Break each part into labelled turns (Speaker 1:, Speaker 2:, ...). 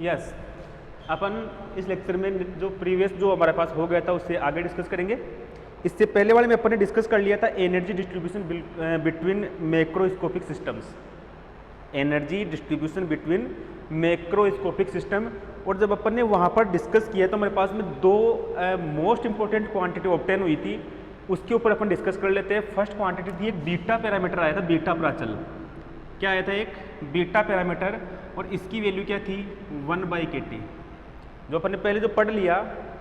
Speaker 1: Yes, अपन इस lecture में जो प्रीवियस जो हमारे पास हो गया था उससे आगे डिस्कस करेंगे। इससे पहले वाले में अपन ने डिस्कस कर लिया था energy distribution between macroscopic systems, energy distribution between macroscopic system. और जब अपन ने वहाँ पर डिस्कस किया तो हमारे पास में दो मोस्ट इंपॉर्टेंट क्वांटिटी ऑब्टेन हुई थी, उसके ऊपर अपन डिस्कस कर लेते हैं। फर्स्ट क्वांटिटी थी एक बीटा पैरामीटर आया था, बीटा प्राचल। क्या आया था? एक बीटा पैरामीटर, और इसकी वैल्यू क्या थी? 1/kT। जो अपन ने पहले जो पढ़ लिया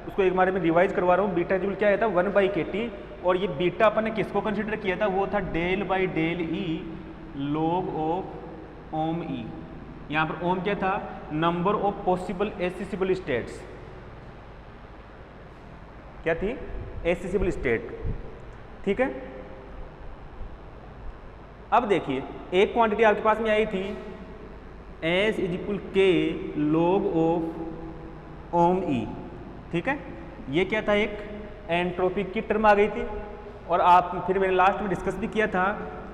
Speaker 1: उसको एक बार में रिवाइज करवा रहा हूँ। बीटा जूल क्या आया था? 1/kT। और ये बीटा अपन ने किसको कंसिडर किया था? वो था del/del log ऑफ ओम ई। यहाँ पर ओम क्या था? Number of possible accessible states. क्या थी? Accessible state. ठीक है। अब देखिए एक क्वांटिटी आपके पास में आई थी S = K log of ohm ई। ठीक है, ये क्या था? एक एंट्रोपी की टर्म आ गई थी। और आप फिर मैंने लास्ट में डिस्कस भी किया था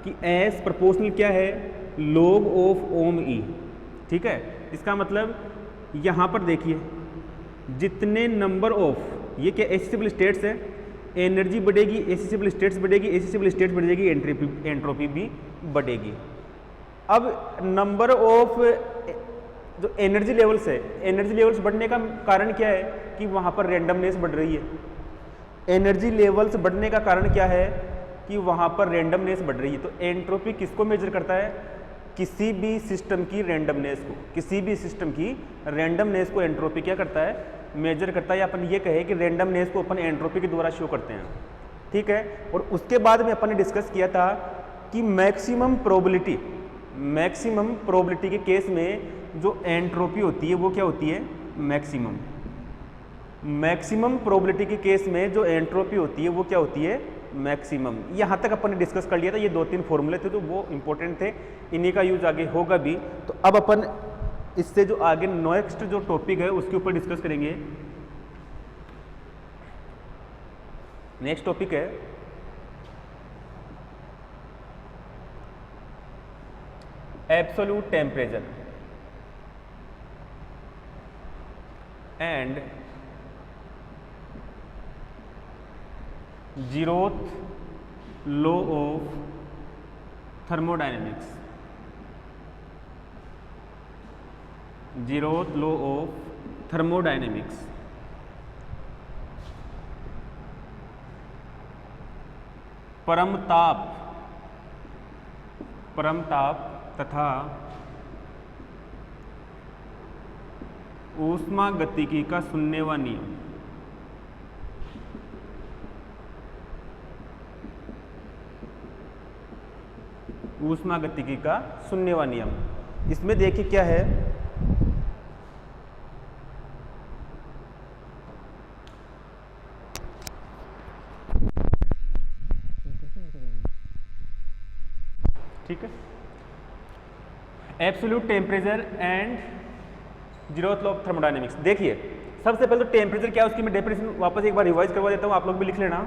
Speaker 1: कि S प्रोपोर्शनल क्या है? log ऑफ ओम ई। ठीक है, इसका मतलब यहाँ पर देखिए जितने नंबर ऑफ, ये क्या एसेसिबल स्टेट्स है, एनर्जी बढ़ेगी, एसेसिबल स्टेट्स बढ़ेगी, एसेसिबल स्टेट्स बढ़ेगी, एंट्रोपी भी बढ़ेगी। अब नंबर ऑफ जो एनर्जी लेवल्स है, एनर्जी लेवल्स बढ़ने का कारण क्या है? कि वहाँ पर रैंडमनेस बढ़ रही है। एनर्जी लेवल्स बढ़ने का कारण क्या है? कि वहाँ पर रैंडमनेस बढ़ रही है। तो एंट्रोपी किसको मेजर करता है? किसी भी सिस्टम की रैंडमनेस को, किसी भी सिस्टम की रैंडमनेस को एंट्रोपी क्या करता है? मेजर करता है। या अपन ये कहे कि रैंडमनेस को अपन एंट्रोपी के द्वारा शो करते हैं। ठीक है। और उसके बाद में अपन ने डिस्कस किया था कि मैक्सिमम प्रोबेबिलिटी के केस में जो एंट्रोपी होती है वो क्या होती है? मैक्सिमम प्रोबेबिलिटी के केस में जो एंट्रोपी होती है वो क्या होती है? मैक्सिमम। यहाँ तक अपन ने डिस्कस कर लिया था। ये 2-3 फॉर्मूले थे तो वो इंपॉर्टेंट थे, इन्हीं का यूज आगे होगा भी। तो अब अपन इससे जो आगे नेक्स्ट जो टॉपिक है उसके ऊपर डिस्कस करेंगे। नेक्स्ट टॉपिक है absolute temperature and zeroth law of thermodynamics. Zeroth law of thermodynamics. परम ताप तथा ऊष्मागतिकी का शून्यवा नियम। ऊष्मागतिकी का शून्यवा नियम। इसमें देखिए क्या है? ठीक है, absolute temperature and zeroth law of thermodynamics. देखिए सबसे पहले तो टेम्परेचर क्या है उसकी मैं डेफिनेशन वापस एक बार रिवाइज करवा देता हूं, आप लोग भी लिख लेना।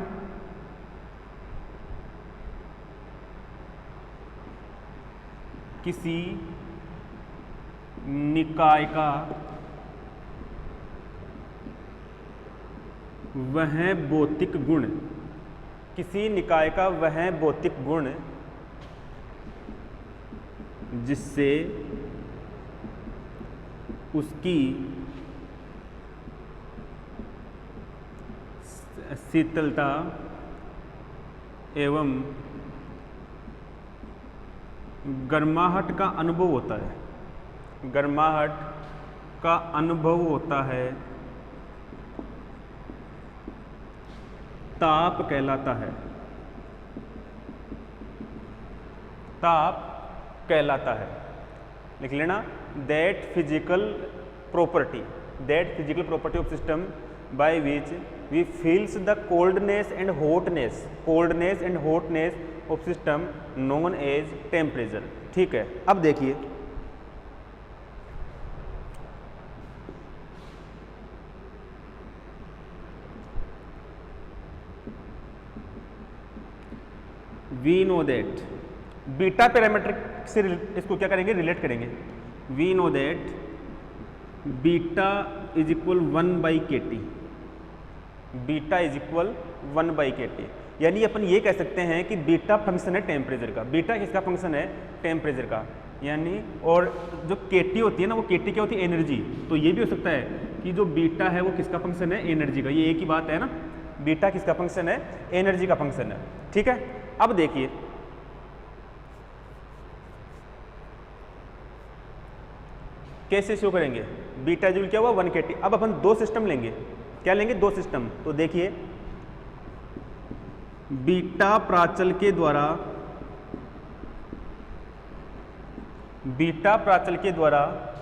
Speaker 1: किसी निकाय का वह भौतिक गुण, किसी निकाय का वह भौतिक गुण जिससे उसकी शीतलता एवं गर्माहट का अनुभव होता है, गर्माहट का अनुभव होता है, ताप कहलाता है, ताप कहलाता है। लिख लेना, that physical property of system by which we feels the coldness and hotness of system known as temperature. ठीक है, अब देखिए we know that, beta parameter से इसको क्या करेंगे? रिलेट करेंगे। We know that beta is equal 1/kT, beta is equal 1/kT। यानी अपन ये कह सकते हैं कि बीटा फंक्शन है टेम्परेचर का। बीटा किसका फंक्शन है? टेम्परेचर का। यानी और जो केटी होती है ना, वो केटी क्या होती है? एनर्जी। तो ये भी हो सकता है कि जो बीटा है वो किसका फंक्शन है? एनर्जी का। ये एक ही बात है ना, बीटा किसका फंक्शन है? एनर्जी का फंक्शन है। ठीक है, अब देखिए कैसे शो करेंगे। बीटा जूल क्या हुआ? 1kT। अब अपन दो सिस्टम लेंगे। क्या लेंगे? दो सिस्टम। तो देखिए बीटा प्राचल के द्वारा, बीटा प्राचल के द्वारा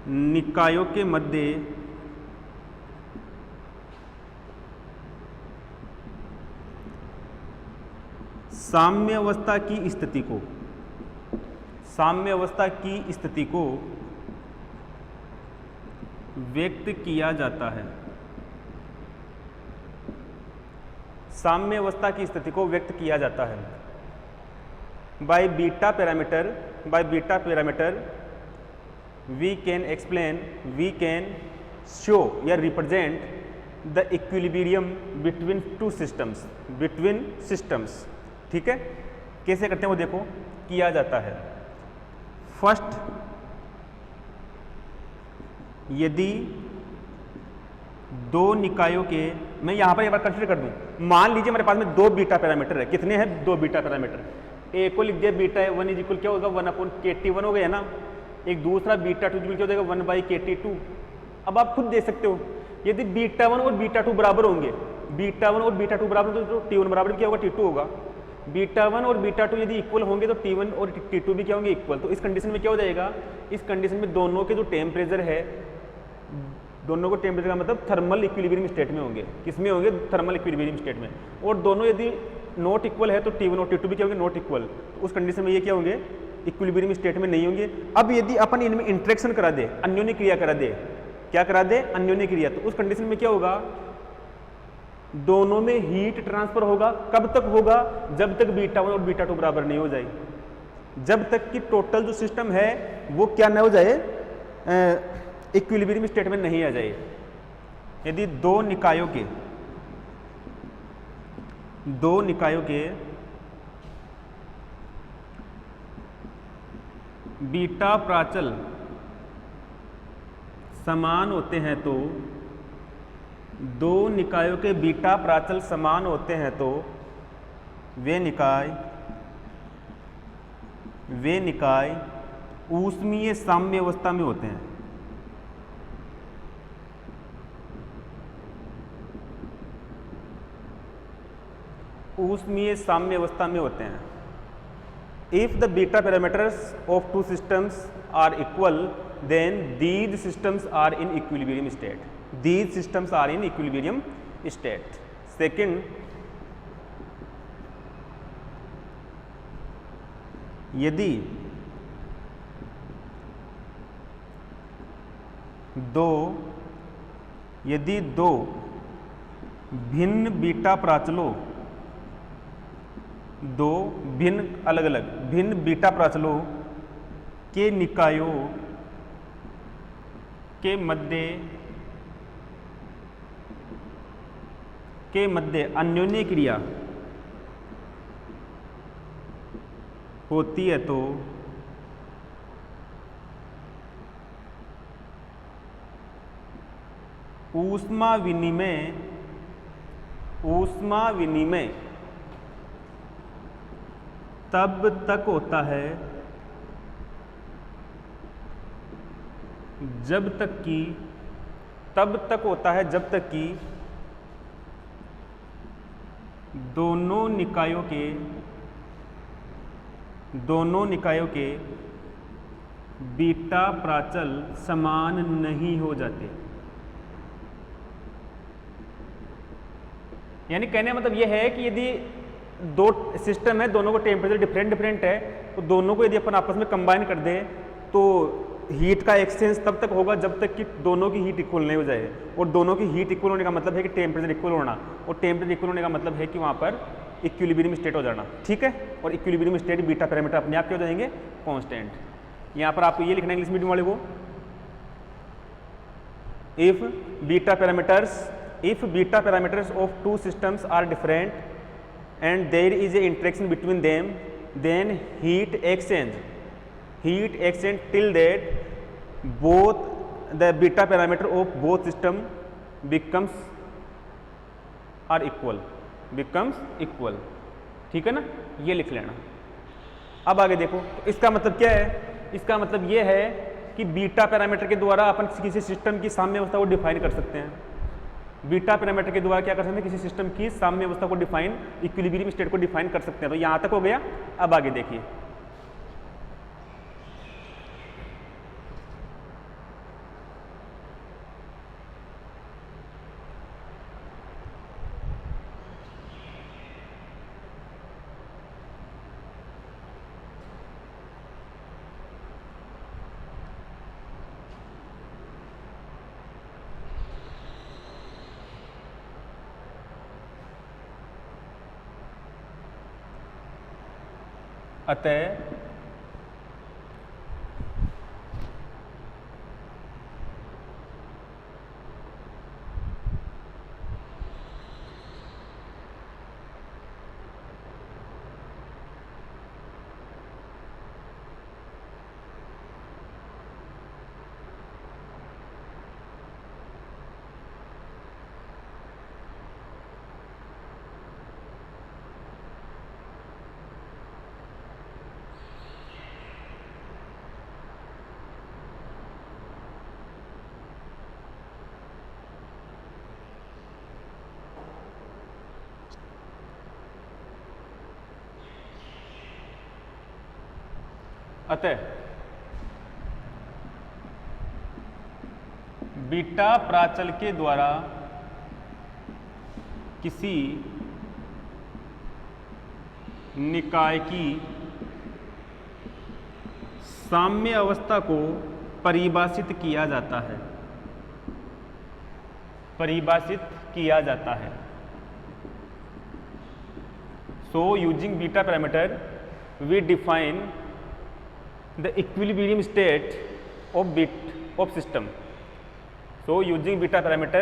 Speaker 1: निकायों के मध्य साम्य अवस्था की स्थिति को, साम्य अवस्था की स्थिति को व्यक्त किया जाता है। साम्य अवस्था की स्थिति को व्यक्त किया जाता है by beta parameter. By beta parameter we can explain, we can show या represent the equilibrium between two systems, between systems. ठीक है, कैसे करते हैं वो देखो, किया जाता है। फर्स्ट, यदि दो निकायों के, मैं यहां पर एक बार कंसीडर कर दूं, मान लीजिए मेरे पास में दो बीटा पैरामीटर है। कितने हैं? दो बीटा पैरामीटर। एक को लिख दिया बीटा है 1 इज इक्वल क्या होगा? 1/kT1 हो गया ना। एक दूसरा बीटा 2 क्या हो जाएगा? 1/kT2। अब आप खुद देख सकते हो, यदि बीटा 1 और बीटा 2 बराबर होंगे, बीटा 1 और बीटा 2 बराबर, तो T1 बराबर क्या होगा? T2 होगा। बीटा 1 और बीटा 2 यदि इक्वल होंगे तो T1 और T2 भी क्या होंगे? इक्वल। तो इस कंडीशन में क्या हो जाएगा? इस कंडीशन में दोनों के जो टेम्परेचर है, दोनों को टेम्परेचर का मतलब थर्मल इक्विलिब्रियम स्टेट में होंगे। किस में होंगे? थर्मल इक्विलिब्रियम स्टेट में। और दोनों यदि नॉट इक्वल है तो T1 और T2 भी क्या होंगे? Not equal. तो उस कंडीशन में ये क्या होंगे? इक्विलिब्रियम स्टेट में नहीं होंगे। अब यदि अपन इनमें इंटरेक्शन करा दे, अन्योन्य क्रिया करा दे, क्या करा दे? अन्योन्य क्रिया, तो उस कंडीशन में क्या होगा? दोनों में हीट ट्रांसफर होगा। कब तक होगा? जब तक बीटा 1 और बीटा 2 बराबर नहीं हो जाए, जब तक कि टोटल जो सिस्टम है वो क्या ना हो जाए? इक्विलिब्रियम स्टेट में नहीं आ जाए। यदि दो निकायों के बीटा प्राचल समान होते हैं तो, दो निकायों के बीटा प्राचल समान होते हैं तो वे निकाय ऊष्मीय साम्य अवस्था में होते हैं। ऊष्मीय साम्य अवस्था में होते हैं। If the beta parameters of two systems are equal, then these systems are in equilibrium state. These systems are in equilibrium state. Second, यदि दो भिन्न बीटा प्राचलों, दो भिन्न अलग अलग भिन्न बीटा प्राचलों के निकायों के मध्य अन्योन्य क्रिया होती है तो ऊष्मा विनिमय तब तक होता है जब तक कि दोनों निकायों के बीटा प्राचल समान नहीं हो जाते। यानी कहने का मतलब यह है कि यदि दो सिस्टम है, दोनों को टेम्परेचर डिफरेंट है, तो दोनों को यदि अपन आपस में कंबाइन कर दें तो हीट का एक्सचेंज तब तक होगा जब तक कि दोनों की हीट इक्वल नहीं हो जाए। और दोनों की हीट इक्वल होने का मतलब है कि टेम्परेचर इक्वल होना, और टेम्परेचर इक्वल होने का मतलब है कि वहाँ पर इक्विलिब्रियम स्टेट हो जाना। ठीक है, और इक्विलिब्रियम स्टेट बीटा पैरामीटर अपने आप क्या हो जाएंगे? कांस्टेंट। यहाँ पर आपको ये लिखना है इंग्लिश मीडियम वाले को, if beta parameters of two systems are different and there is a interaction between them, then heat exchange till that both the beta parameter of both system becomes equal. ठीक है ना, ये लिख लेना। अब आगे देखो, तो इसका मतलब क्या है? इसका मतलब ये है कि बीटा पैरामीटर के द्वारा अपन किसी सिस्टम की साम्य अवस्था को डिफाइन कर सकते हैं। बीटा पैरामीटर के द्वारा क्या कर सकते हैं? किसी सिस्टम की साम्य अवस्था को डिफाइन, इक्विलिब्रियम स्टेट को डिफाइन कर सकते हैं। तो यहां तक हो गया। अब आगे देखिए, अतः बीटा प्राचल के द्वारा किसी निकाय की साम्य अवस्था को परिभाषित किया जाता है। So using beta parameter we define the equilibrium state of system. So using beta parameter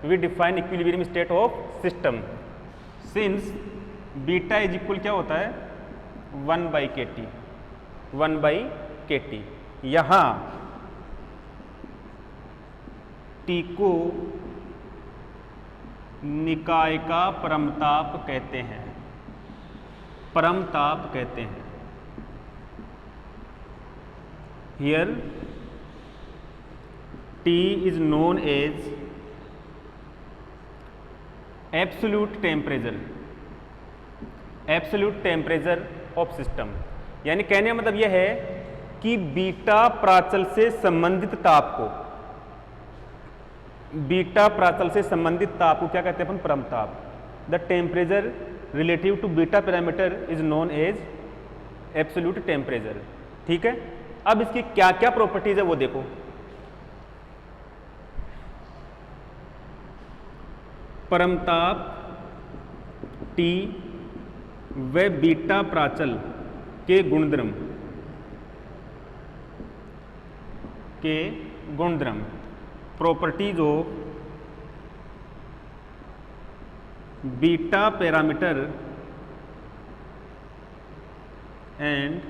Speaker 1: we define equilibrium state of system. Since beta is equal क्या होता है? 1 by kt। यहाँ T को निकाय का परमताप कहते हैं। Here T is known as absolute temperature of system। यानी कहने का मतलब यह है कि बीटा प्राचल से संबंधित ताप को क्या कहते हैं अपन? परम ताप। The temperature relative to beta parameter is known as absolute temperature. ठीक है, अब इसकी क्या क्या प्रॉपर्टीज है वो देखो। परमताप T व बीटा प्राचल के गुणधर्म properties of beta parameter and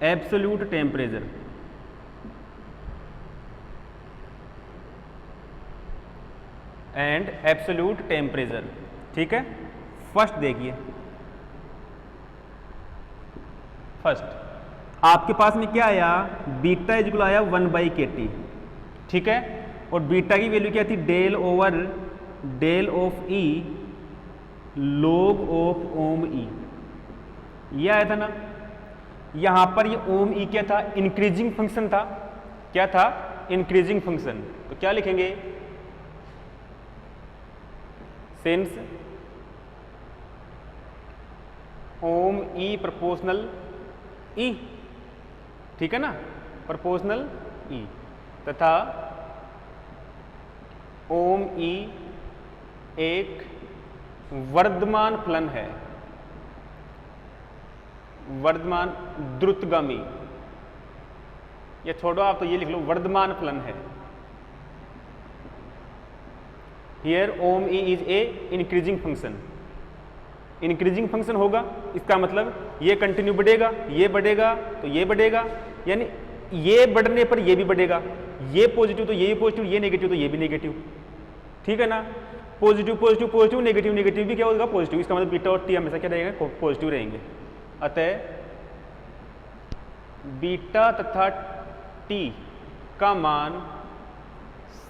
Speaker 1: absolute temperature. ठीक है, फर्स्ट देखिए। आपके पास में क्या आया? बीटा इक्वल आया 1 by kt। ठीक है, और बीटा की वैल्यू क्या थी? Del of E log of ohm E, ये आया था ना। यहां पर ये ओम ई क्या था? इंक्रीजिंग फंक्शन था। क्या था? Increasing function. तो क्या लिखेंगे? सिंस ओम ई प्रोपोर्शनल ई, ठीक है ना, प्रोपोर्शनल ई, तथा ओम ई एक वर्धमान फलन है, वर्धमान द्रुतगामी या छोड़ो आप तो ये लिख लो वर्धमान फलन है। Here ohm E is a increasing function. Increasing function होगा इसका मतलब ये कंटिन्यू बढ़ेगा, ये बढ़ेगा तो ये बढ़ेगा, यानी ये बढ़ने पर ये भी बढ़ेगा, ये पॉजिटिव तो ये भी पॉजिटिव, ये नेगेटिव तो ये भी नेगेटिव, ठीक है ना। Positive positive positive, negative negative भी क्या होगा पॉजिटिव, इसका मतलब बीटा और टी हमेशा क्या रहेगा पॉजिटिव रहेंगे। अतः बीटा तथा टी का मान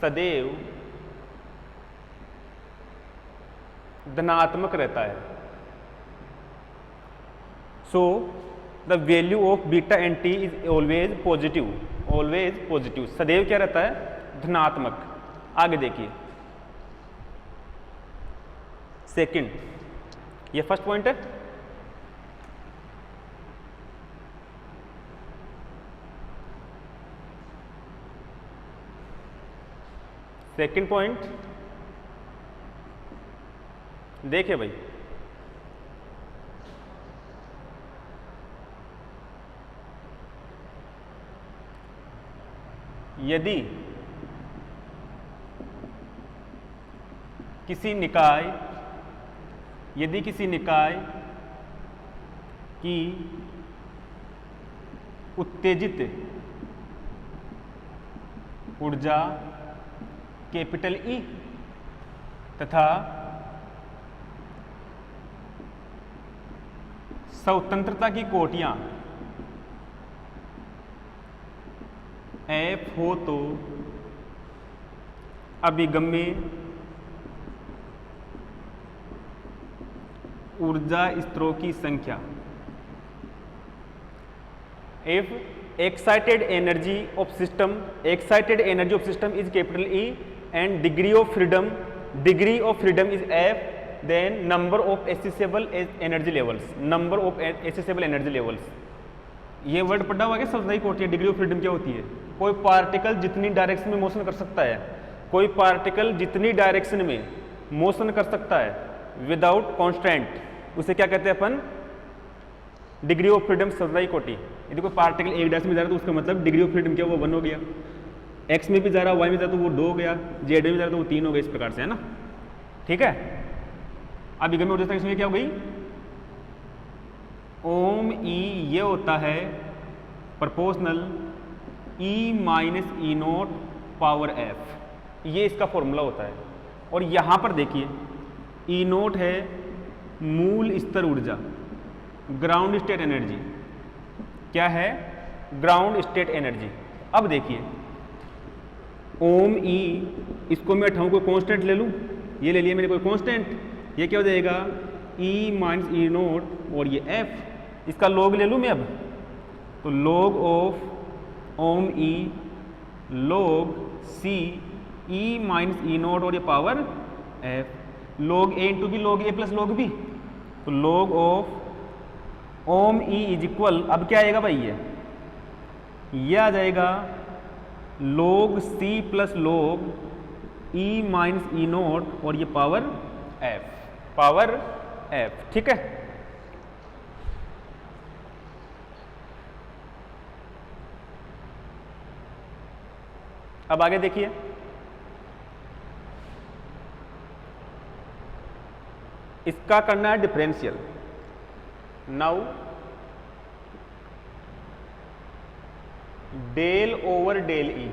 Speaker 1: सदैव धनात्मक रहता है। So the value of beta and T is always positive, always positive, सदैव क्या रहता है धनात्मक। आगे देखिए सेकंड, ये फर्स्ट पॉइंट है। सेकंड पॉइंट देखिए भाई, यदि किसी निकाय की उत्तेजित ऊर्जा कैपिटल ई तथा स्वतंत्रता की कोटियां एफ हो तो अभिगम्य ऊर्जा स्तरों की संख्या, if excited energy of system is capital E and degree of freedom is F, then number of accessible energy levels, ये वर्ड पढ़ा हुआ क्या स्वतंत्रता कोटि है। डिग्री ऑफ फ्रीडम क्या होती है, कोई पार्टिकल जितनी डायरेक्शन में मोशन कर सकता है, कोई पार्टिकल जितनी डायरेक्शन में मोशन कर सकता है विदाउट कॉन्स्टेंट, उसे क्या कहते हैं अपन डिग्री ऑफ फ्रीडम स्वतंत्रता कोटि। यदि कोई पार्टिकल एक डायरेक्शन में जा रहा है तो उसका मतलब डिग्री ऑफ फ्रीडम क्या वो 1 हो गया, एक्स में भी जा रहा है वाई में जा रहा तो वो 2 हो गया, जेड में जा रहा तो वो 3 हो गया, इस प्रकार से है ना, ठीक है। अब इगम ऊर्जा इसमें क्या हो गई ओम ई, ये होता है प्रोपोर्शनल ई minus E note power F, ये इसका फॉर्मूला होता है। और यहाँ पर देखिए ई नोट है मूल स्तर ऊर्जा, ग्राउंड स्टेट एनर्जी, क्या है ग्राउंड स्टेट एनर्जी। अब देखिए ओम ई, इसको मैं उठाऊँ कोई कांस्टेंट ले लूँ, ये ले लिया मैंने कोई कांस्टेंट, ये क्या हो जाएगा ई माइनस ई नोट और ये एफ, इसका लॉग ले लूँ मैं अब, तो log of ohm E log C E minus E naught और ये power F, log A into B log A plus log B, तो log of ohm E is equal, अब क्या आएगा भाई ये आ जाएगा log c plus log e minus E naught और ये पावर f, ठीक है। अब आगे देखिए इसका करना है differential. Now del over del E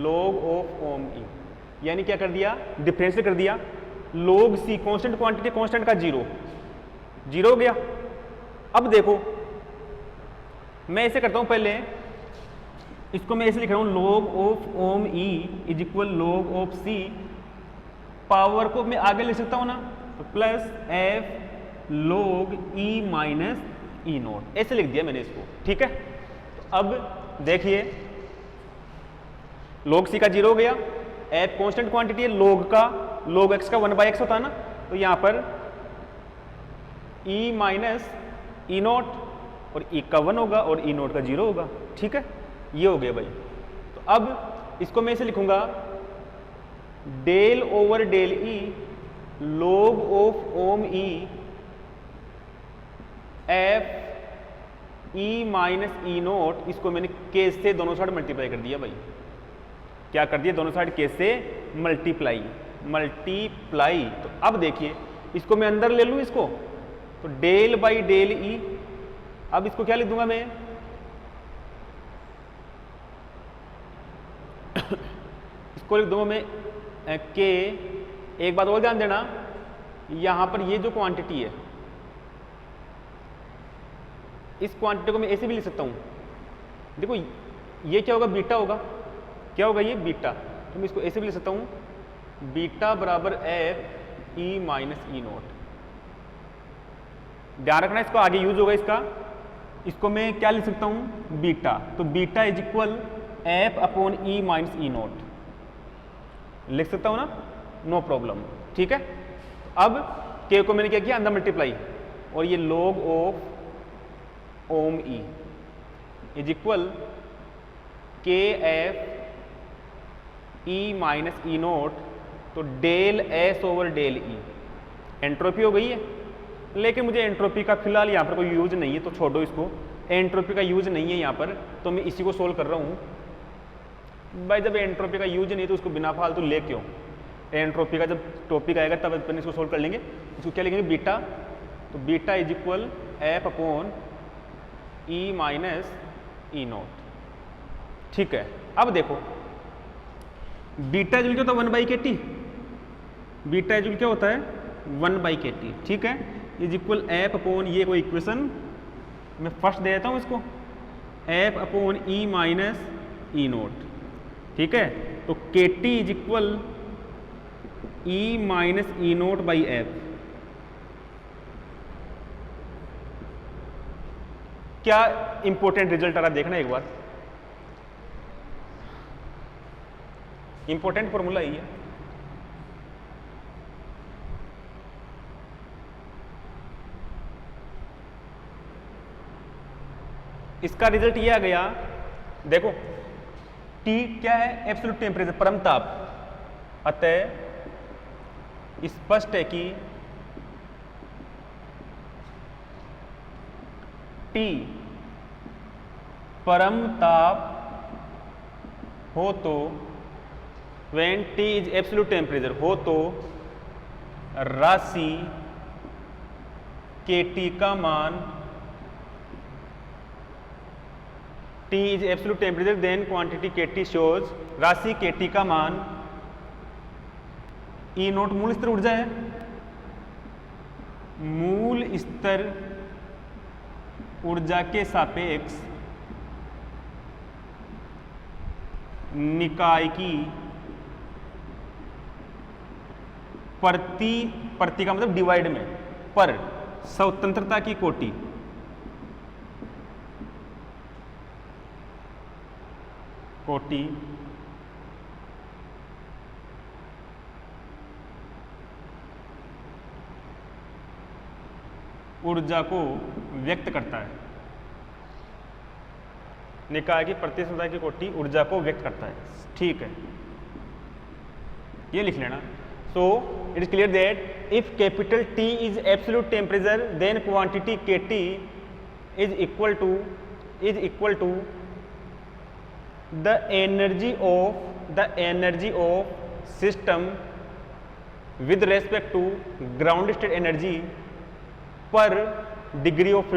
Speaker 1: log of ohm E, यानी क्या कर दिया डिफरेंशियल कर दिया, log c constant quantity constant का 0 हो गया। अब देखो मैं ऐसे करता हूं, पहले इसको मैं ऐसे लिख रहा हूं log of ohm E is equal log of c, power को मैं आगे लिख सकता हूं ना, तो plus f log e minus E naught, ऐसे लिख दिया मैंने इसको, ठीक है। तो अब देखिए log c का 0 हो गया, f कांस्टेंट क्वांटिटी है, log x का 1/x होता है ना, तो यहां पर e माइनस ई नोट और e का 1 होगा और ई नोट का 0 होगा, ठीक है। ये हो गया भाई। तो अब इसको मैं ऐसे लिखूंगा del over del E log of ohm E f E minus E naught, इसको मैंने के से दोनों साइड मल्टीप्लाई कर दिया भाई। क्या कर दिया? दोनों साइड के से मल्टीप्लाई। तो अब देखिए इसको मैं अंदर ले लूँ इसको, तो डेल बाई डेल ई। अब इसको क्या लिख दूंगा मैं? इसको लिख दूंगा मैं के। एक बात और ध्यान देना, यहां पर ये जो क्वांटिटी है, इस क्वांटिटी को मैं ऐसे भी लिख सकता हूं। देखो ये क्या होगा? बीटा होगा। क्या होगा ये? बीटा। तो मैं इसको ऐसे भी लिख सकता हूं, बीटा बराबर F E minus E note. ध्यान रखना इसको आगे यूज होगा इसका। इसको मैं क्या लिख सकता हूं? बीटा। तो beta is equal F upon E minus E note लिख सकता हूं ना, नो प्रॉब्लम। ठीक है। अब के को मैंने क्या किया? अंदर मल्टीप्लाई, और ये log of ohm E is equal K F E minus E naught, तो del S over del E. Entropy हो गई है, लेकिन मुझे एंट्रोपी का फिलहाल यहाँ पर कोई यूज नहीं है, तो छोड़ो इसको। एंट्रोपी का यूज नहीं है यहाँ पर, तो मैं इसी को सोल्व कर रहा हूँ भाई। जब एंट्रोपी का यूज नहीं तो उसको बिना फालतू ले क्यों? एंट्रोपी का जब टॉपिक आएगा तब अपन इसको सोल्व कर लेंगे। इसको क्या लिखेंगे? बीटा। तो beta is equal F upon E minus E naught. ठीक है। अब देखो बीटा इज क्या होता है? 1 by K T. Beta is क्या होता है? 1 बाई के टी। ठीक है। इज इक्वल एफ अपॉन, ये कोई इक्वेशन मैं फर्स्ट दे देता हूँ इसको, F upon E minus E naught. ठीक है। तो के T is equal E minus E note by F. क्या इंपॉर्टेंट रिजल्ट आ रहा देखना एक बार। इंपॉर्टेंट फॉर्मूला ही है। इसका रिजल्ट ये आ गया, देखो T क्या है? एब्सोल्यूट टेम्परेचर, परम ताप। अतः स्पष्ट है कि T परम ताप हो तो, when T is absolute temperature हो तो राशि KT का मान, T is absolute temperature then quantity KT shows, राशि KT का मान E नोट मूल स्तर ऊर्जा है, मूल स्तर ऊर्जा के सापेक्ष निकाय की प्रति का मतलब डिवाइड में, पर स्वतंत्रता की कोटि, ऊर्जा को व्यक्त करता है। निकाय की प्रति स्वतंत्रता की कोटि ऊर्जा को व्यक्त करता है। ठीक है, ये लिख लेना। So it is clear that if capital T is absolute temperature then quantity KT is equal to the energy of system with respect to ground state energy per degree of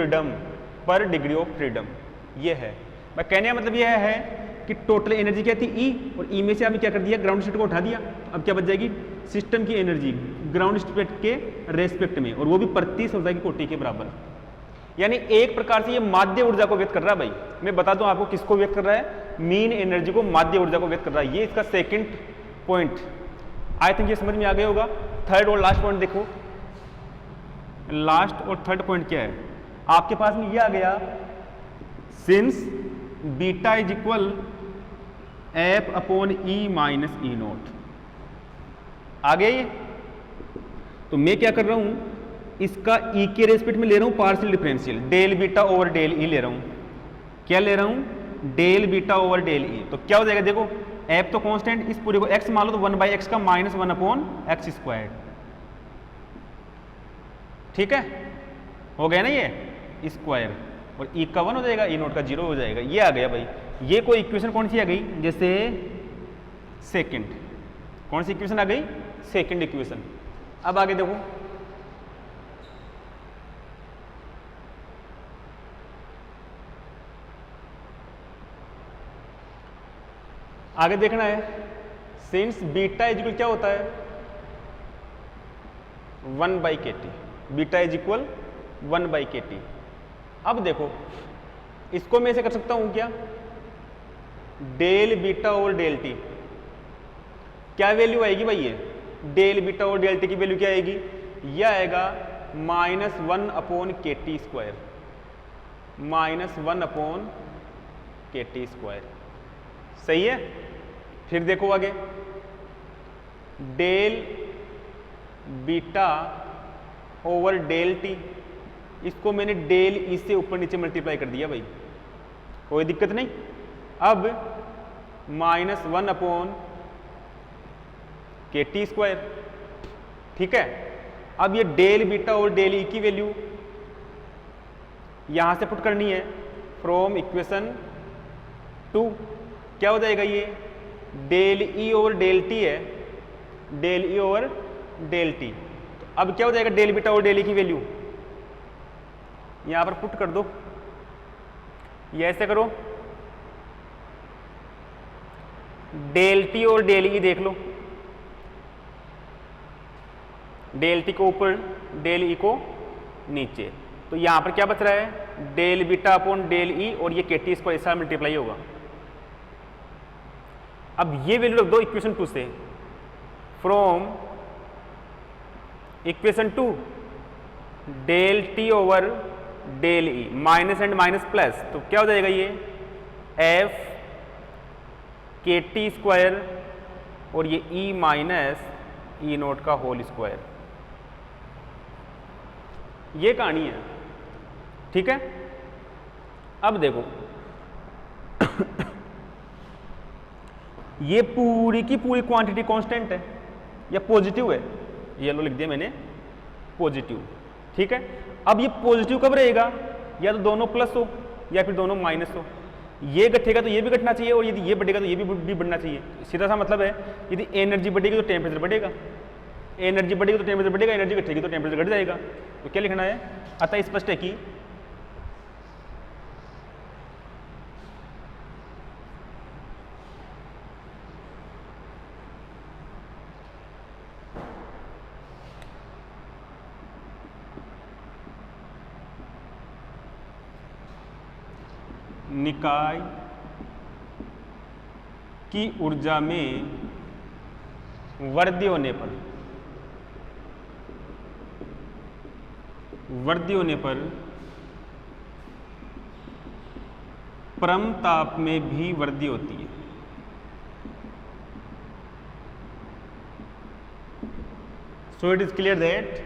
Speaker 1: freedom. ये है मैं कहने का मतलब यह है कि total energy क्या थी E, और E में से आपने क्या कर दिया? ग्राउंड स्टेट को उठा दिया। अब क्या बच जाएगी? सिस्टम की एनर्जी ग्राउंड स्टेट के रेस्पेक्ट में, और वो भी प्रति स्वतंत्रता की कोटि के बराबर। यानी एक प्रकार से ये माध्य ऊर्जा को व्यक्त कर रहा है भाई। मैं बता दूं आपको किसको व्यक्त कर रहा है? मीन एनर्जी को, माध्य ऊर्जा को व्यक्त कर रहा है। ये इसका सेकंड पॉइंट। आई थिंक ये समझ में आ गया होगा। थर्ड और लास्ट पॉइंट देखो, लास्ट और थर्ड पॉइंट क्या है आपके पास में? ये आ गया, since beta is equal F upon E minus E naught. आ गया ये? तो मैं क्या कर रहा हूं, इसका E के रेस्पेक्ट में ले रहा हूं partial differential, del beta over del E ले रहा हूं। क्या ले रहा हूं? Del beta over del E. तो क्या हो जाएगा? देखो एफ तो कांस्टेंट, इस पूरे को x मान लो तो 1 बाई एक्स का माइनस 1 अपॉन एक्स स्क्वायर। ठीक है, हो गया ना ये स्क्वायर। और ई का 1 हो जाएगा, ई नोट का 0 हो जाएगा। ये आ गया भाई। ये कोई इक्वेशन कौन सी आ गई, जैसे सेकंड, कौन सी इक्वेशन आ गई, सेकंड इक्वेशन। अब आगे देखो, आगे देखना है, सिंस बीटा इज इक्वल क्या होता है, 1/kT, beta is equal 1/kT। अब देखो, इसको मैं ऐसे कर सकता हूं क्या, डेल बीटा और डेल टी, क्या वैल्यू आएगी भाई, ये डेल बीटा और डेल टी की वैल्यू क्या आएगी, यह आएगा -1/kT स्क्वायर, -1/kT स्क्वायर। सही है। फिर देखो आगे, del beta over del T, इसको मैंने डेल ई से ऊपर नीचे मल्टीप्लाई कर दिया भाई, कोई दिक्कत नहीं। अब -1/kT स्क्वायर, ठीक है। अब ये डेल बीटा और डेल ई की वैल्यू यहां से पुट करनी है फ्रॉम इक्वेशन 2, क्या हो जाएगा, ये del E over del T है, del E over del T. तो अब क्या हो जाएगा, डेल बीटा और डेल ई की वैल्यू यहां पर पुट कर दो, ये ऐसे करो, डेल टी और डेल ई देख लो, डेल टी को ऊपर, डेल ई को नीचे, तो यहां पर क्या बच रहा है, del beta upon del E, और ये के टी स्क्वायर ऐसा मल्टीप्लाई होगा। अब ये वैल्यू रख दो इक्वेशन 2 से, from equation 2 del T over del E, minus and minus plus, तो क्या हो जाएगा, ये एफ के टी स्क्वायर और ये ई माइनस ई नोट का होल स्क्वायर। ये कहानी है, ठीक है। अब देखो ये पूरी की पूरी क्वांटिटी कांस्टेंट है या पॉजिटिव है, येलो लिख दिया मैंने, पॉजिटिव, ठीक है। अब ये पॉजिटिव कब रहेगा, या तो दोनों प्लस हो या फिर दोनों माइनस हो। ये घटेगा तो ये भी घटना चाहिए, और यदि ये बढ़ेगा तो ये भी बढ़ना चाहिए। सीधा सा मतलब है, यदि एनर्जी बढ़ेगी तो टेम्परेचर बढ़ेगा, एनर्जी बढ़ेगी तो टेम्परेचर बढ़ेगा, एनर्जी घटेगी तो टेम्परेचर घट जाएगा। तो क्या लिखना है, अतः स्पष्ट है कि निकाय की ऊर्जा में वृद्धि होने पर परम ताप में भी वृद्धि होती है। So it is clear that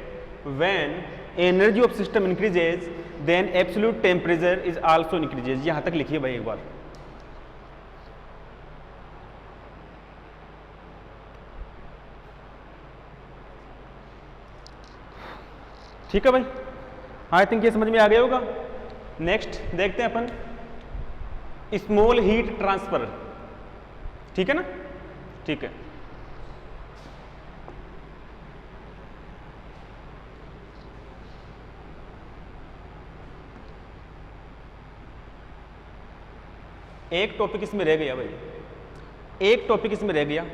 Speaker 1: when energy of system increases, then absolute temperature is also increases। यहां तक लिखिए भाई एक बार। ठीक है भाई, आई थिंक ये समझ में आ गया होगा। नेक्स्ट देखते हैं अपन स्मॉल हीट ट्रांसफर, ठीक है ना, ठीक है। एक टॉपिक इसमें रह गया भाई, एक टॉपिक इसमें रह गया,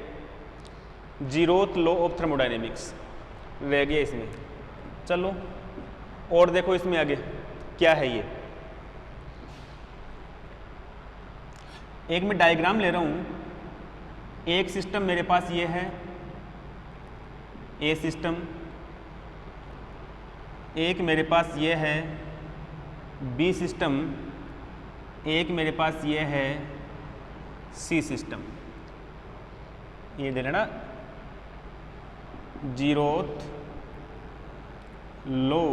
Speaker 1: जीरोथ लॉ ऑफ थर्मोडायनेमिक्स रह गया इसमें। चलो और देखो इसमें आगे क्या है। ये एक मैं डायग्राम ले रहा हूं, एक सिस्टम मेरे पास ये है, ए सिस्टम, एक मेरे पास ये है बी सिस्टम, एक मेरे पास ये है सी सिस्टम। ये दे लेना जीरोथ लॉ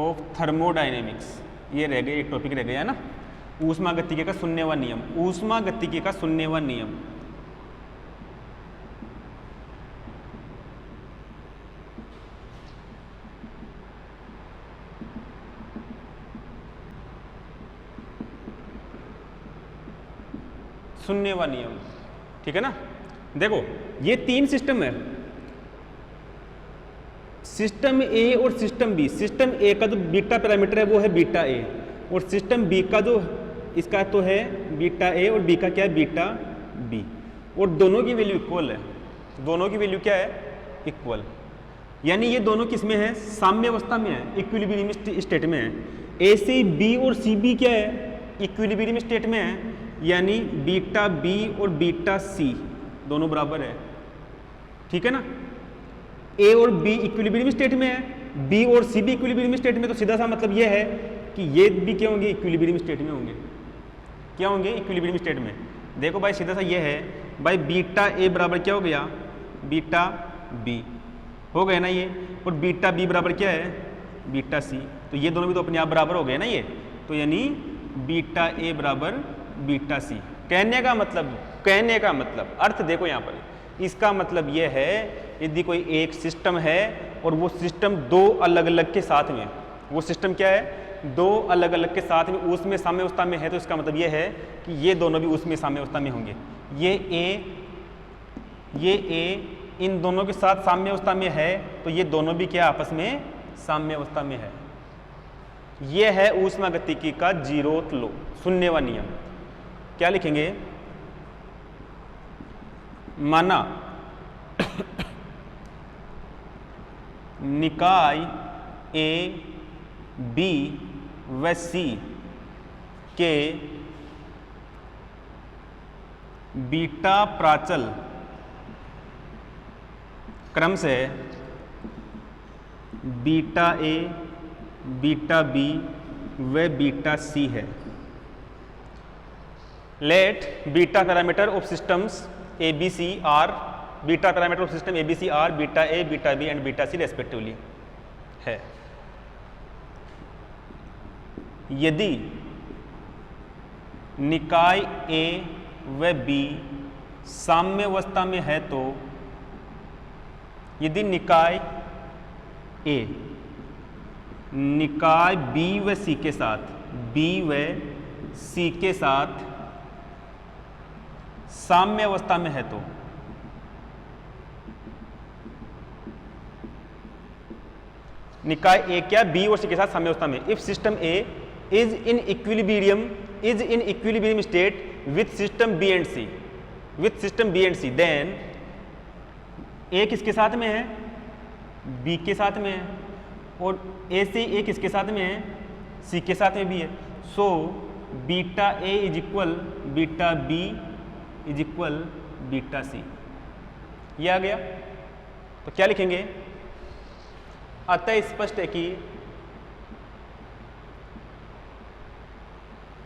Speaker 1: ऑफ थर्मोडायनेमिक्स, ये रह गया, एक टॉपिक रह गया है ना, ऊष्मागतिकी का शून्यवा नियम, ऊष्मागतिकी का शून्यवा नियम। शून्यवा नियम, ठीक है ना। देखो ये 3 सिस्टम है, सिस्टम ए और सिस्टम बी। सिस्टम ए का जो बीटा पैरामीटर है वो है बीटा ए, और सिस्टम बी का जो इसका तो है बीटा ए, और बी का क्या है बीटा बी, और दोनों की वैल्यू इक्वल है। दोनों की वैल्यू क्या है इक्वल, यानी ये दोनों किस में है साम्य अवस्था में है, इक्विलिब्रियम स्टेट में है। ए सी बी और सी बी क्या है इक्विलिब्रियम स्टेट में है, यानी बीटा बी और बीटा सी दोनों बराबर है, ठीक है ना। ए और बी इक्विलिब्रियम स्टेट में है, बी और सी भी इक्विलिब्रियम स्टेट में, तो सीधा सा मतलब ये है कि ये भी क्या होंगे इक्विलिब्रियम स्टेट में होंगे। क्या होंगे इक्विलिब्रियम स्टेट में। देखो भाई सीधा सा ये है भाई बीटा ए बराबर क्या हो गया बीटा बी हो गया ना ये, और बीटा बी बराबर क्या है बीटा सी, तो ये दोनों भी तो अपने आप बराबर हो गए ना ये, तो यानी बीटा ए बराबर बीटा सी। कहने का मतलब अर्थ देखो यहाँ पर, इसका मतलब ये है यदि कोई एक सिस्टम है और वो सिस्टम दो अलग अलग के साथ में, वो सिस्टम क्या है दो अलग अलग के साथ में उसमें साम्य अवस्था में है, तो इसका मतलब ये है कि ये दोनों भी उसमें साम्य अवस्था में होंगे। ये ए इन दोनों के साथ साम्य अवस्था में है, तो ये दोनों भी क्या आपस में साम्य अवस्था में है। ये है ऊष्मागतिकी का जीरोथ लॉ, शून्यवा नियम। क्या लिखेंगे, माना निकाय ए बी व सी के बीटा प्राचल क्रम से बीटा ए बीटा बी व बीटा सी है। Let beta parameter of systems A B C are, beta parameter of system A B C are beta A beta B and beta C respectively है। यदि निकाय ए व B साम्य अवस्था में है, तो यदि निकाय ए निकाय बी व सी के साथ, बी व सी के साथ साम्य अवस्था में है, तो निकाय ए क्या बी और सी के साथ साम्य अवस्था में, if system A is in equilibrium state with system B and C, then A किसके साथ में है बी के साथ में है, और ए से ए किसके साथ में है सी के साथ में भी है। So beta A is equal beta B is equal beta C, ये आ गया। तो क्या लिखेंगे, अतः स्पष्ट है कि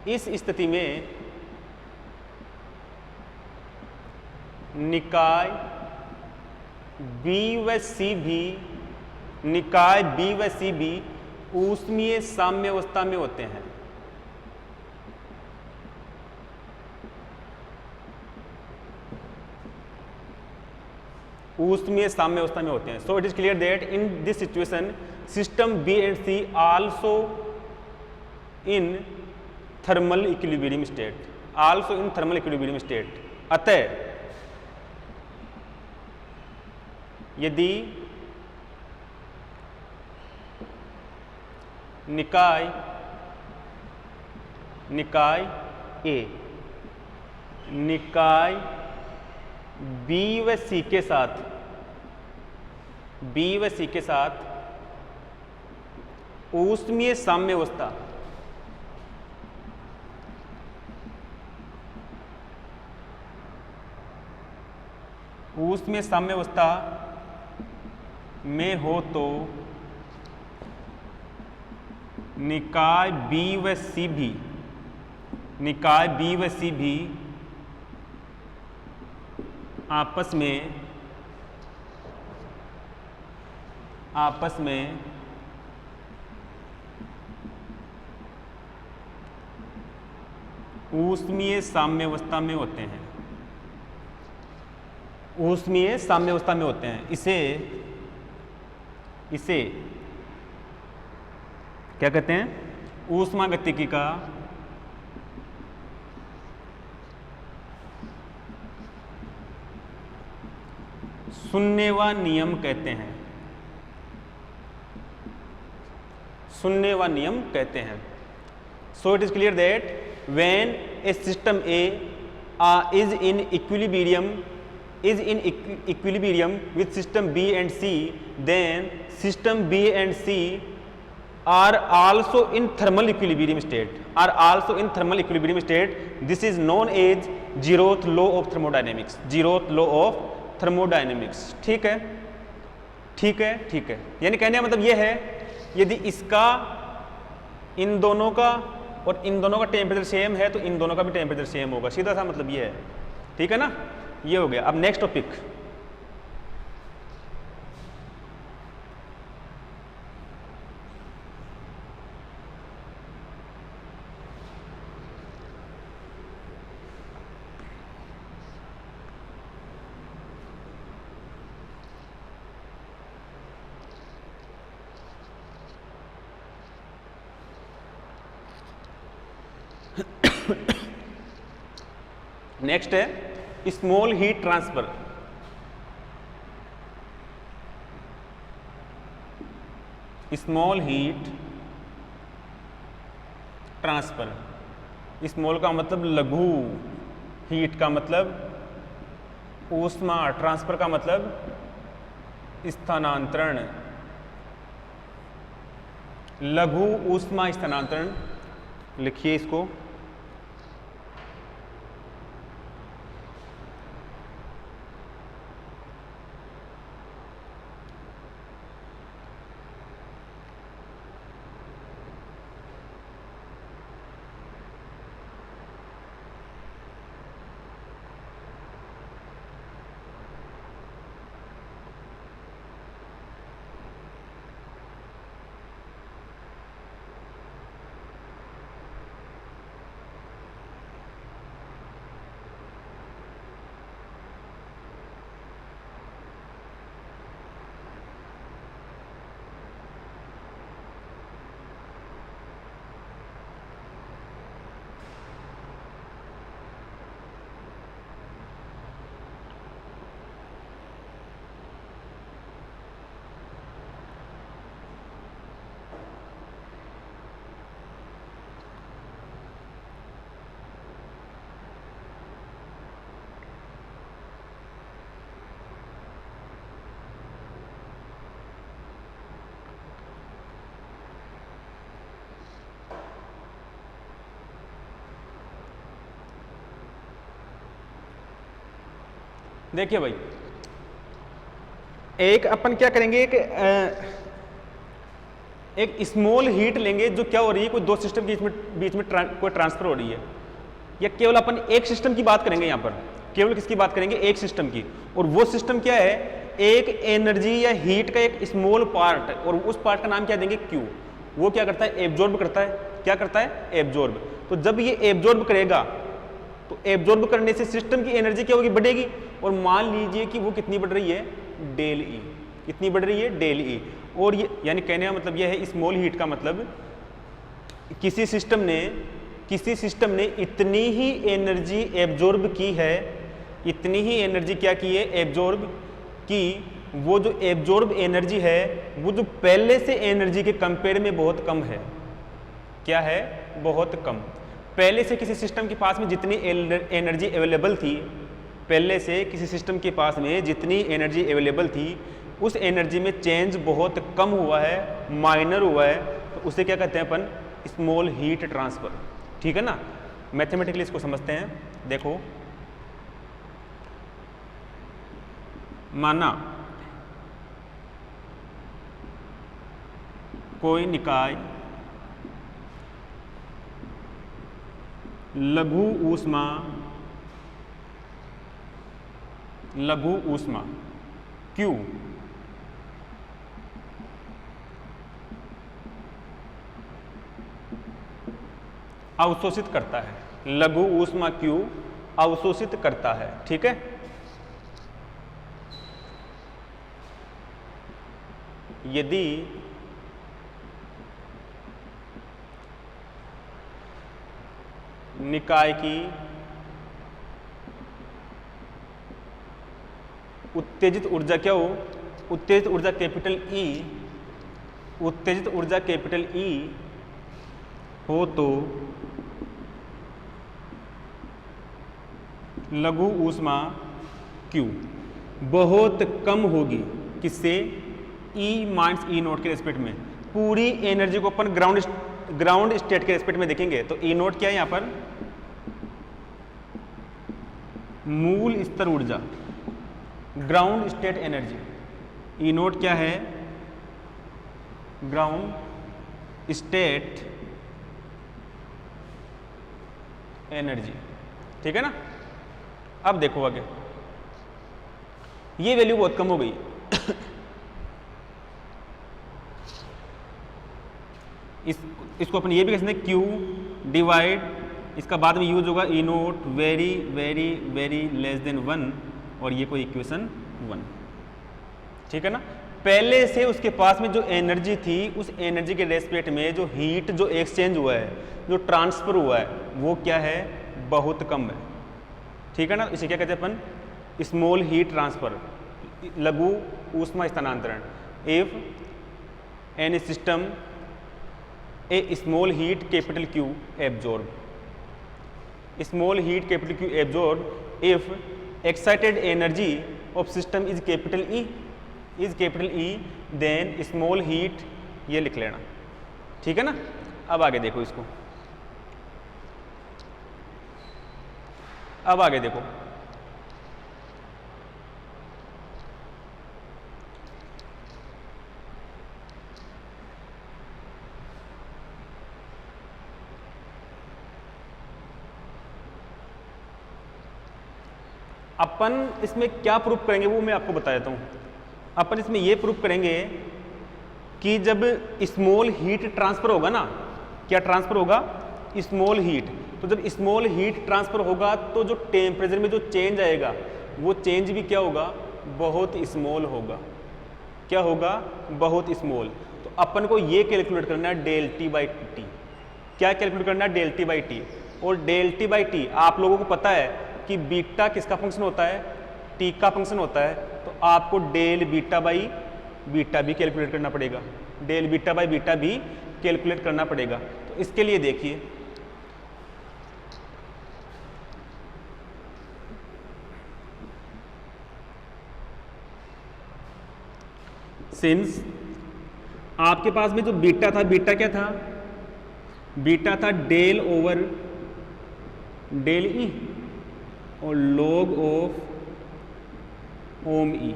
Speaker 1: इस स्थिति में निकाय बी व सी भी, निकाय बी व सी भी ऊष्मीय साम्य अवस्था में होते हैं। ऊष्मीय साम्य अवस्था में होते हैं। So it is clear that in this situation system B and C also in thermal equilibrium state, अतः यदि निकाय ए निकाय बी व सी के साथ ऊष्मीय साम्य अवस्था में हो, तो निकाय बी व सी भी आपस में ऊष्मीय साम्य अवस्था में होते हैं, ऊष्मीय साम्य अवस्था में होते हैं। इसे क्या कहते हैं, ऊष्मागतिकी का सुन्नेवा नियम कहते हैं, सुन्नेवा नियम कहते हैं। So it is clear that when A system A is in equilibrium with system B and C, then system B and C are also in thermal equilibrium state, this is known as zeroth law of thermodynamics, ठीक है, ठीक है, ठीक है। यानी कहने का मतलब यह है, यदि इसका इन दोनों का और इन दोनों का टेम्परेचर सेम है तो इन दोनों का भी टेम्परेचर सेम होगा, सीधा सा मतलब ये है, ठीक है ना। ये हो गया। अब नेक्स्ट टॉपिक, नेक्स्ट है small heat transfer. Small heat transfer, small का मतलब लघु, हीट का मतलब ऊष्मा, ट्रांसफर का मतलब स्थानांतरण, लघु ऊष्मा स्थानांतरण। लिखिए इसको, देखिए भाई, एक अपन क्या करेंगे, एक स्मॉल हीट लेंगे जो क्या हो रही है, कोई दो सिस्टम के बीच में कोई ट्रांसफर हो रही है, या केवल अपन एक सिस्टम की बात करेंगे। यहाँ पर केवल किसकी बात करेंगे, एक सिस्टम की। और वो सिस्टम क्या है, एक एनर्जी या हीट का एक स्मॉल पार्ट, और उस पार्ट का नाम क्या देंगे, क्यू। वो क्या करता है, एब्जॉर्ब करता है। क्या करता है, एब्जॉर्ब। तो जब ये एब्जॉर्ब करेगा तो एब्जॉर्ब करने से सिस्टम की एनर्जी क्या होगी, बढ़ेगी। और मान लीजिए कि वो कितनी बढ़ रही है, डेल ई। कितनी बढ़ रही है, डेल ई। और ये यानी कहने का मतलब यह है, स्मॉल हीट का मतलब किसी सिस्टम ने इतनी ही एनर्जी एब्जॉर्ब की है, इतनी ही एनर्जी क्या की है, एब्जॉर्ब की। वो जो एब्जॉर्ब एनर्जी है वो जो पहले से एनर्जी के कंपेयर में बहुत कम है। क्या है, बहुत कम। पहले से किसी सिस्टम के पास में जितनी एनर्जी अवेलेबल थी, पहले से किसी सिस्टम के पास में जितनी एनर्जी अवेलेबल थी, उस एनर्जी में चेंज बहुत कम हुआ है, माइनर हुआ है, तो उसे क्या कहते हैं अपन, स्मॉल हीट ट्रांसफर। ठीक है ना। मैथमेटिकली इसको समझते हैं। देखो, माना कोई निकाय लघु ऊष्मा Q अवशोषित करता है, लघु ऊष्मा Q अवशोषित करता है। ठीक है। यदि निकाय की उत्तेजित ऊर्जा क्या हो, उत्तेजित ऊर्जा कैपिटल ई, उत्तेजित ऊर्जा कैपिटल ई हो तो लघु ऊष्मा Q बहुत कम होगी, किससे, E माइनस ई नोट के रेस्पेक्ट में। पूरी एनर्जी को अपन ग्राउंड स्टेट के रेस्पेक्ट में देखेंगे तो ई नोट क्या है यहाँ पर, मूल स्तर ऊर्जा, ग्राउंड स्टेट एनर्जी। ई नोट क्या है, ग्राउंड स्टेट एनर्जी, ठीक है ना। अब देखो आगे, ये वैल्यू बहुत कम हो गई इसको अपन ये भी कह सकते हैं क्यू डिवाइड, इसका बाद में यूज होगा E naught very very very less than 1, और ये कोई इक्वेशन 1, ठीक है ना। पहले से उसके पास में जो एनर्जी थी, उस एनर्जी के रेस्पेक्ट में जो हीट जो एक्सचेंज हुआ है, जो ट्रांसफर हुआ है, वो क्या है, बहुत कम है, ठीक है ना। इसे क्या कहते हैं अपन, स्मॉल हीट ट्रांसफर, लघु ऊष्मा स्थानांतरण। If an system A small heat capital Q absorb, small heat capital Q absorb if excited energy of system is capital E, then small heat, ये लिख लेना, ठीक है ना। अब आगे देखो इसको, अब आगे देखो, अपन इसमें क्या प्रूफ करेंगे वो मैं आपको बता देता हूं। अपन इसमें ये प्रूफ करेंगे कि जब स्मॉल हीट ट्रांसफर होगा ना, क्या ट्रांसफर होगा, स्मॉल हीट, तो जब स्मॉल हीट ट्रांसफर होगा तो जो टेम्परेचर में जो चेंज आएगा, वो चेंज भी क्या होगा, बहुत स्मॉल होगा। क्या होगा, बहुत स्मॉल। तो अपन को ये कैलकुलेट करना है डेल टी बाई टी। क्या कैलकुलेट करना है, डेल टी बाई टी। और डेल टी बाई टी आप लोगों को पता है कि बीटा किसका फंक्शन होता है, टी का फंक्शन होता है। तो आपको डेल बीटा बाई बीटा भी कैलकुलेट करना पड़ेगा, डेल बीटा बाई बीटा भी कैलकुलेट करना पड़ेगा। तो इसके लिए देखिए, सिंस आपके पास में जो बीटा था, बीटा क्या था, बीटा था डेल ओवर डेल ई और log of ohm E,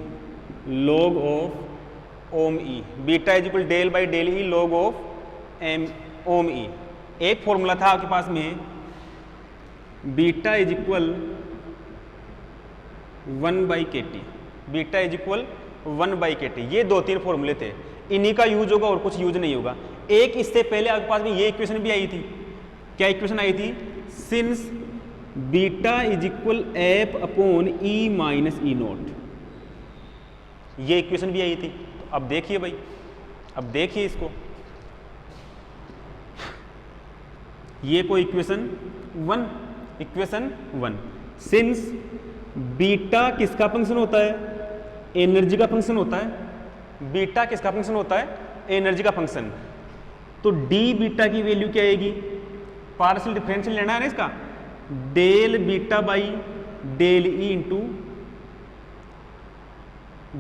Speaker 1: log of ohm E. Beta is equal del by del E log of M ohm E. एक फॉर्मूला था आपके पास में, beta is equal 1 by K T, beta is equal 1 by K T. ये 2-3 फॉर्मूले थे, इन्हीं का यूज होगा और कुछ यूज नहीं होगा। एक इससे पहले आपके पास में ये इक्वेशन भी आई थी। क्या इक्वेशन आई थी, since beta is equal F upon E minus E note, ये इक्वेशन भी आई थी। तो अब देखिए भाई, अब देखिए इसको, ये कोई इक्वेशन 1, इक्वेशन 1, सिंस बीटा किसका फंक्शन होता है, एनर्जी का फंक्शन होता है। बीटा किसका फंक्शन होता है, एनर्जी का फंक्शन। तो डी बीटा की वैल्यू क्या आएगी, पार्शियल डिफरेंशियल लेना है ना इसका, del beta by del E into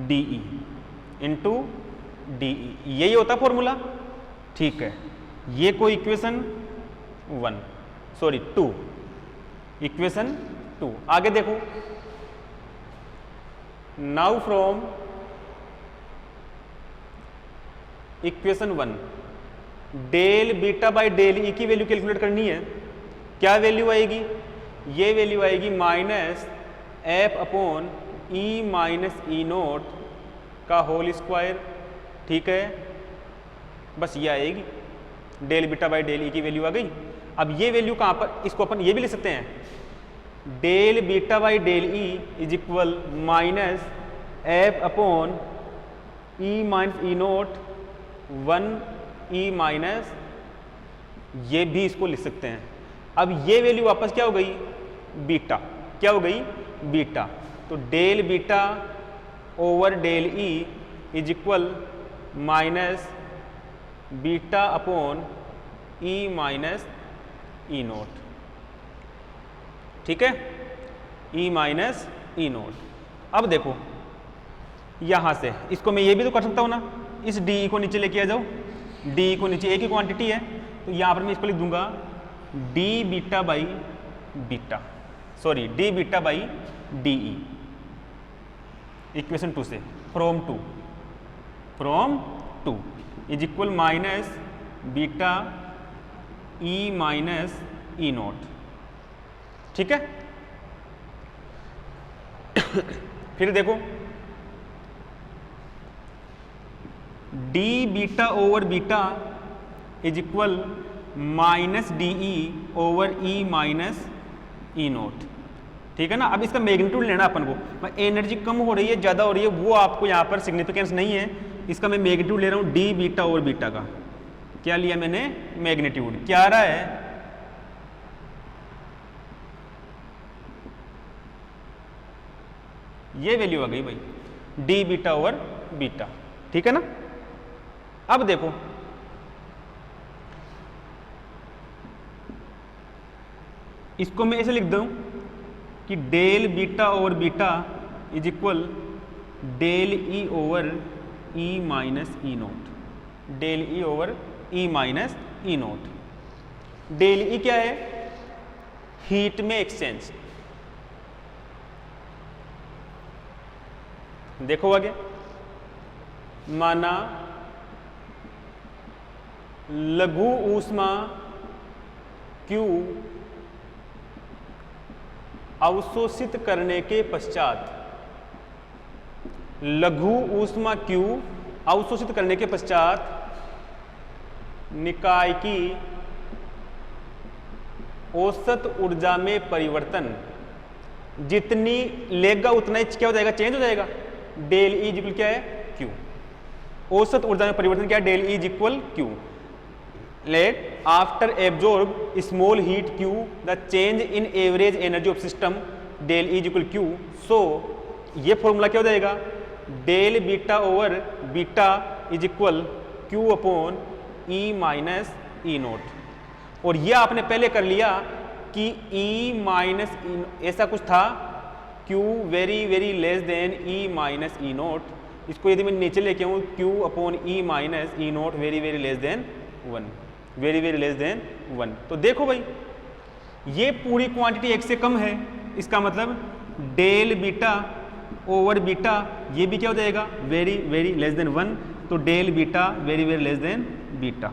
Speaker 1: DE into DE, यही होता फॉर्मूला, ठीक है। ये कोई इक्वेशन 1, सॉरी 2, इक्वेशन 2। आगे देखो, now from equation 1 del beta by del E की वैल्यू कैलकुलेट करनी है। क्या वैल्यू आएगी, ये वैल्यू आएगी minus F upon E minus E naught का होल स्क्वायर, ठीक है। बस ये आएगी, del beta by del E की वैल्यू आ गई। अब ये वैल्यू कहाँ पर, इसको अपन ये भी लिख सकते हैं, del beta by del E is equal minus F upon E minus E naught 1 E minus, ये भी इसको लिख सकते हैं। अब ये वैल्यू वापस क्या हो गई, बीटा, क्या हो गई, बीटा। तो del beta over del E is equal minus beta upon E minus E naught. ठीक है, ई माइनस ई नोट। अब देखो यहां से इसको मैं ये भी तो कर सकता हूं ना, इस डी को नीचे लेके आ जाओ, डी को नीचे, एक ही क्वांटिटी है तो यहां पर मैं इसको लिख दूंगा D beta by beta, sorry D beta by D E, equation 2 से, from two is equal minus beta E minus E naught. ठीक है फिर देखो D beta over beta is equal minus D E over E minus E naught. ठीक है ना। अब इसका मैग्नीट्यूड लेना अपन को, एनर्जी कम हो रही है ज़्यादा हो रही है वो आपको यहाँ पर सिग्निफिकेंस नहीं है, इसका मैं मैग्नीट्यूड ले रहा हूँ डी बीटा ओवर बीटा का। क्या लिया मैंने? मैग्नीट्यूड। क्या आ रहा है? ये वैल्यू आ गई भाई, डी बीटा ओवर बीटा। ठीक है ना। अब देखो इसको मैं ऐसे लिख दूं कि del beta over beta is equal del E over E minus E naught, del E over E minus E naught. Del E क्या है? हीट में एक्सचेंज। देखो आगे, माना लघु ऊष्मा Q अवशोषित करने के पश्चात, लघु ऊष्मा Q अवशोषित करने के पश्चात निकाय की औसत ऊर्जा में परिवर्तन जितनी लेगा उतना ही क्या हो जाएगा? चेंज हो जाएगा। डेल ई इज इक्वल क्या है? Q। औसत ऊर्जा में परिवर्तन क्या है? Del E is equal Q। Let after absorb small heat Q the change in average energy of system del E is equal Q। So ये फॉर्मूला क्या हो जाएगा? Del beta over beta is equal Q upon E minus E naught. और ये आपने पहले कर लिया कि ई माइनस ई, ऐसा कुछ था Q very very less than E minus E naught. इसको यदि मैं नीचे लेके आऊँ Q upon E minus E naught very very less than 1, very very less than 1। तो देखो भाई ये पूरी क्वांटिटी एक से कम है, इसका मतलब डेल बीटा ओवर बीटा ये भी क्या हो जाएगा? Very very less than 1। तो del beta very very less than beta.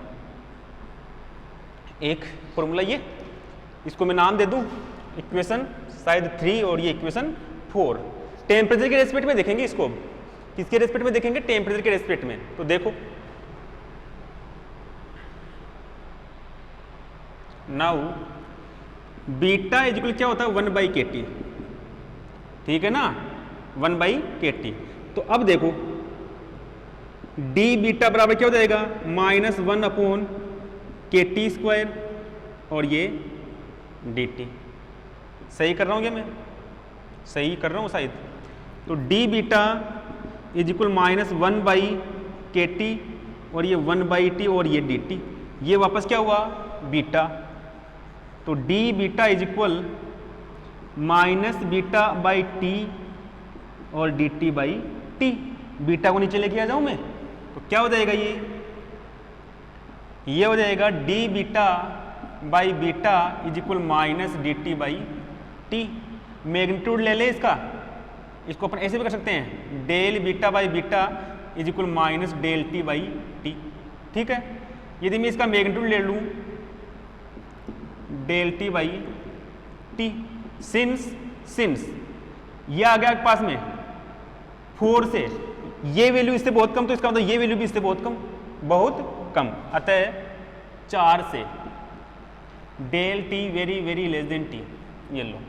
Speaker 1: एक फॉर्मूला ये, इसको मैं नाम दे दूं इक्वेशन शायद 3 और ये इक्वेशन 4। टेम्परेचर के रेस्पेक्ट में देखेंगे इसको, किसके रेस्पेक्ट में देखेंगे? टेम्परेचर के रेस्पेक्ट में। तो देखो नाउ बीटा इज इक्वल क्या होता है? 1/kT। ठीक है ना, 1/kT। तो अब देखो डी बीटा बराबर क्या हो जाएगा? -1 अपॉन KT स्क्वायर और ये dt। सही कर रहा हूँ क्या मैं? सही कर रहा हूँ शायद। तो D beta is equal -1/kT और ये 1/t और ये dt, ये वापस क्या हुआ? बीटा। तो D beta is equal -β/t और dt/t। बीटा को नीचे लेके आ जाऊं मैं तो क्या हो जाएगा? ये हो जाएगा D beta by beta is equal -dt/t। Magnitude ले ले इसका, इसको अपन ऐसे भी कर सकते हैं, del beta by beta is equal -डेल_t/t। ठीक है। यदि मैं इसका मैग्नीट्यूड ले लूँ डेल_t/t, सिंस ये आ गया आपके पास में 4 से, ये वैल्यू इससे बहुत कम, तो इसका मतलब ये वैल्यू भी इससे बहुत कम, अतः 4 से डेल_t very very less than t। ये लो,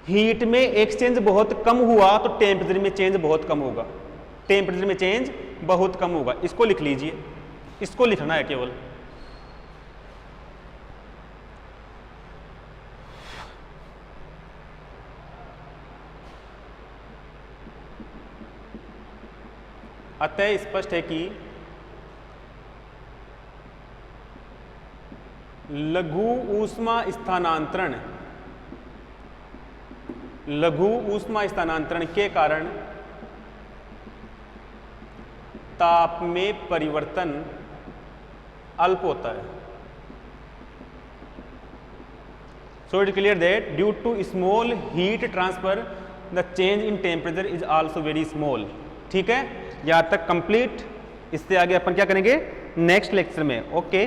Speaker 1: हीट में एक्सचेंज बहुत कम हुआ तो टेम्परेचर में चेंज बहुत कम होगा, टेम्परेचर में चेंज बहुत कम होगा। इसको लिख लीजिए, इसको लिखना है केवल। अतः स्पष्ट है कि लघु ऊष्मा स्थानांतरण के कारण ताप में परिवर्तन अल्प होता है। So it clear that due to small heat transfer the change in temperature is also very small. ठीक है, यहां तक कंप्लीट। इससे आगे अपन क्या करेंगे नेक्स्ट लेक्चर में। ओके।